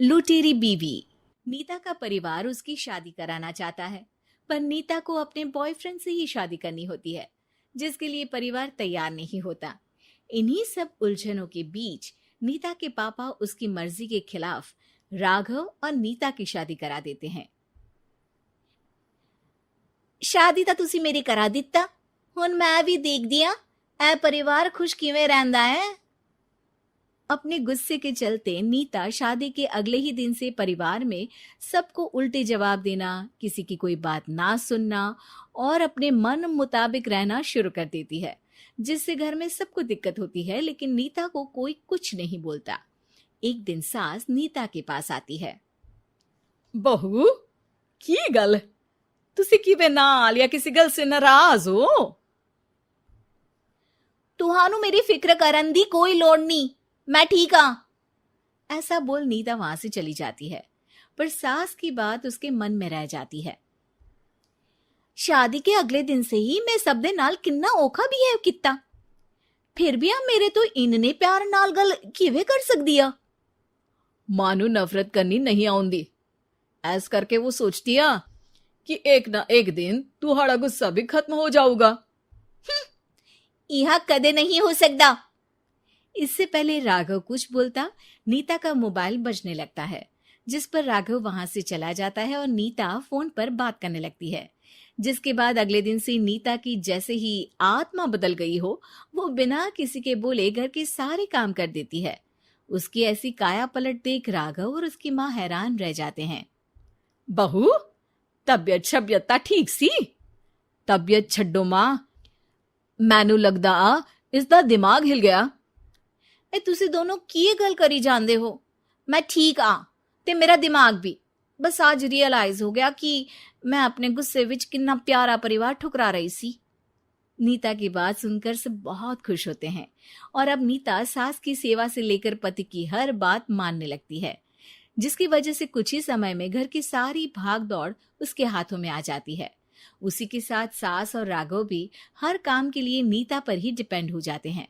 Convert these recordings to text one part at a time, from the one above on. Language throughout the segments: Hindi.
लुटेरी बीवी। नीता का परिवार उसकी शादी कराना चाहता है, पर नीता को अपने बॉयफ्रेंड से ही शादी करनी होती है, जिसके लिए परिवार तैयार नहीं होता। इन्हीं सब उलझनों के बीच नीता के पापा उसकी मर्जी के खिलाफ राघव और नीता की शादी करा देते हैं। शादी ਤਾਂ ਤੁਸੀਂ ਮੇਰੀ ਕਰਾ ਦਿੱਤਾ, ਹੁਣ मैं भी देख दिया ए परिवार खुश किवें रहंदा है। अपने गुस्से के चलते नीता शादी के अगले ही दिन से परिवार में सबको उल्टे जवाब देना, किसी की कोई बात ना सुनना और अपने मन मुताबिक रहना शुरू कर देती है, जिससे घर में सबको दिक्कत होती है, लेकिन नीता को कोई कुछ नहीं बोलता। एक दिन सास नीता के पास आती है। बहू की गल ਤੁਸੀਂ ਕਿਵੇਂ ਨਾਲ ਜਾਂ ਕਿਸੇ ਗੱਲ ਸੇ ਨਾਰਾਜ਼ ਹੋ? तुहानू मेरी फिक्र करन दी कोई लोड़ नहीं, मैं ठीक हाँ। ऐसा बोल नीता वहां से चली जाती है, पर सास की बात उसके मन में रह जाती है। शादी के अगले दिन से ही मैं सब दे नाल किन्ना औखा बिहेव किता, फिर भी आ मेरे तो इन्ने प्यार नाल गल किवें कर सकदी आ। मां नू नफरत करनी नहीं आउंदी, ऐस करके वो सोचती आ कि एक ना एक दिन तुम्हारा गुस्सा भी खत्म हो जाऊगा। यह कदे नहीं हो सकता। इससे पहले राघव कुछ बोलता, नीता का मोबाइल बजने लगता है, जिस पर राघव वहां से चला जाता है और नीता फोन पर बात करने लगती है। जिसके बाद अगले दिन से नीता की जैसे ही आत्मा बदल गई हो, वो बिना किसी के बोले घर के सारे काम कर देती है। उसकी ऐसी काया पलट देख राघव और उसकी माँ हैरान रह जाते हैं। बहू तबियत शबियत ता ठीक सी? तबियत छड्डो मां, मैनू लगदा इसदा दिमाग हिल गया। ए तुसी दोनों की गल करी जांदे हो? मैं ठीक हाँ ते मेरा दिमाग भी। बस आज रियलाइज हो गया कि मैं अपने गुस्से विच कितना प्यारा परिवार ठुकरा रही सी। नीता की बात सुनकर सब बहुत खुश होते हैं और अब नीता सास की सेवा से लेकर पति की हर बात मानने लगती है, जिसकी वजह से कुछ ही समय में घर की सारी भाग दौड़ उसके हाथों में आ जाती है। उसी के साथ सास और राघव भी हर काम के लिए नीता पर ही डिपेंड हो जाते हैं।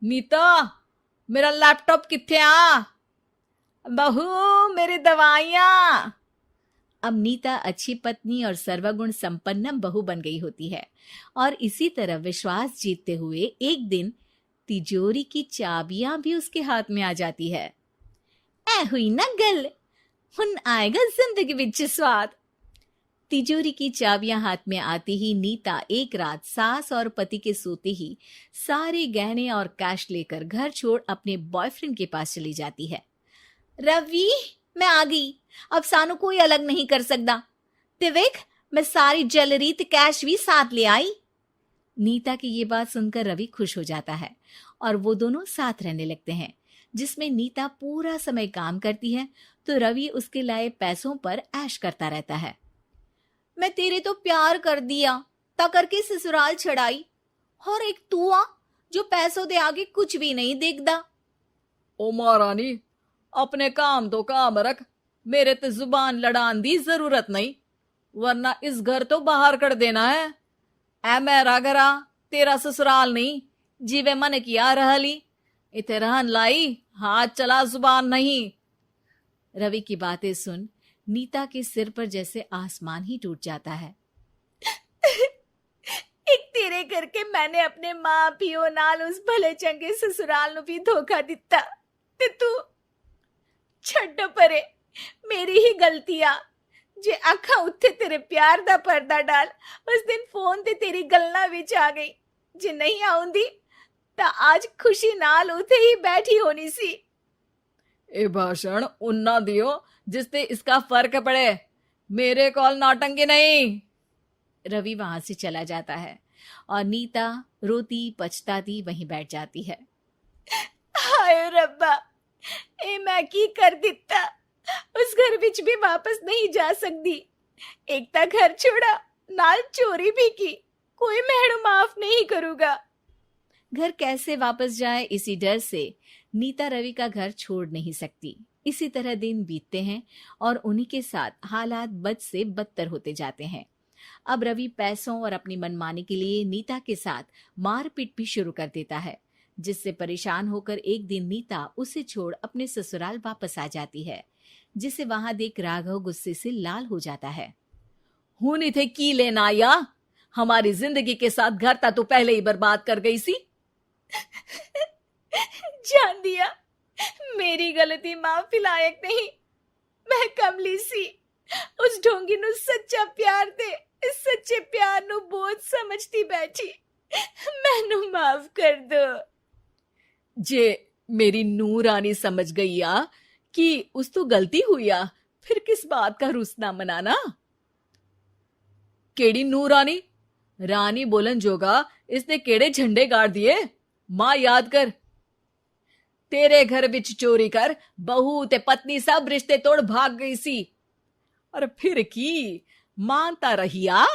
नीता मेरा लैपटॉप किथे आ? बहू मेरी दवाइयां। अब नीता अच्छी पत्नी और सर्वगुण संपन्न बहू बन गई होती है और इसी तरह विश्वास जीतते हुए एक दिन तिजोरी की चाबियां भी उसके हाथ में आ जाती है। ऐ हुई ना गल, हुन आएगा जिंदगी विच स्वाद। तिजोरी की चाबियां हाथ में आती ही नीता एक रात सास और पति के सोते ही सारे गहने और कैश लेकर घर छोड़ अपने बॉयफ्रेंड के पास चली जाती है। रवि मैं आ गई, अब सानू कोई अलग नहीं कर सकता। ते वेख मैं सारी ज्वेलरी ते कैश भी साथ ले आई। नीता की ये बात सुनकर रवि खुश हो जाता है और वो दोनों साथ रहने लगते हैं, जिसमें नीता पूरा समय काम करती है तो रवि उसके लाए पैसों पर ऐश करता रहता है। मैं तेरे तो प्यार कर दिया ता करके ससुराल छड़ाई, और एक तू आ जो पैसों दे आगे कुछ भी नहीं देखदा। ओ महारानी अपने काम तो काम रख, मेरे ते जुबान लड़ान दी जरूरत नहीं, वरना इस घर तो बाहर कर देना है। ऐ मेरा घरा तेरा ससुराल नहीं, जीवे मन किया रहली इथे रहन लाई, हाथ चला जुबान नहीं। रवि की बातें सुन नीता के सिर पर जैसे आसमान ही टूट जाता है। एक तेरे करके मैंने अपने मां पियो नाल उस भले चंगे ससुराल नु भी धोखा दिता ते तू छड्ड परे, मेरी ही गलती आ जे अखा उत्थे तेरे प्यार दा पर्दा डाल उस दिन फोन ते तेरी गल्ला विच आ गई। जे नहीं आउंदी ता आज खुशी नाल उथे ही बैठी होनी सी। ए भाषण उन्ना दियो जिससे इसका फर्क पड़े, मेरे कॉल नौटंकी नहीं। रवि वहां से चला जाता है और नीता रोती पछताती वहीं बैठ जाती है। हाय रब्बा, ए मैं की कर दिता, उस घर विच भी वापस नहीं जा सकती। एक ता घर छोड़ा, नाल चोरी भी की, कोई मेहणु माफ नहीं करूंगा। घर कैसे वापस जाए इसी डर से नीता रवि का घर छोड़ नहीं सकती। इसी तरह दिन बीतते हैं और उन्हीं के साथ हालात बद से बदतर होते जाते हैं। अब रवि पैसों और अपनी मनमानी के लिए नीता के साथ मारपीट भी शुरू कर देता है, जिससे परेशान होकर एक दिन नीता उसे छोड़ अपने ससुराल वापस आ जाती है। जिसे वहां देख राघव गुस्से से लाल हो जाता है। हूं नहीं थे की लेना या हमारी जिंदगी के साथ घर ता तू पहले ही बर्बाद कर गई सी। जान दिया, मेरी गलती माफी लायक नहीं। मैं कमली सी उस ढोंगी नु सच्चा प्यार दे इस सच्चे प्यार नु बोझ समझती बैठी। मैनू माफ कर दो। जे मेरी नूर रानी समझ गई आ कि उस तो गलती हुई आ, फिर किस बात का रुसना मनाना। केड़ी नूर रानी? रानी बोलन जोगा इसने केड़े झंडे गाड़ दिए? मां याद कर, तेरे घर विच चोरी कर बहू ते पत्नी सब रिश्ते तोड़ भाग गई सी। और फिर की मानता रहिया,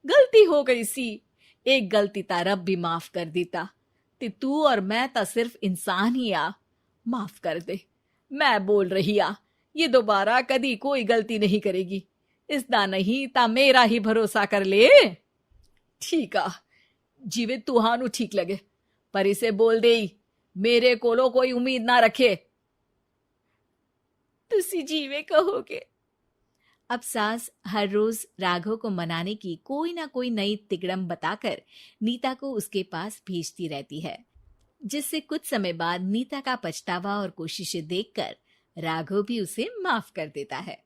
गलती हो गई सी। एक गलती ता रब भी माफ कर देता ते तू और मैं ता सिर्फ इंसान ही आ। माफ कर दे, मैं बोल रही आ ये दोबारा कदी कोई गलती नहीं करेगी। इसदा नहीं ता मेरा ही भरोसा कर ले। ठीक आ, जिवे तुहानू ठीक लगे, पर इसे बोल दे मेरे कोलो कोई उम्मीद ना रखे। तुसी जीवे कहोगे। अब सास हर रोज राघव को मनाने की कोई ना कोई नई तिकड़म बताकर नीता को उसके पास भेजती रहती है, जिससे कुछ समय बाद नीता का पछतावा और कोशिशें देखकर राघव भी उसे माफ कर देता है।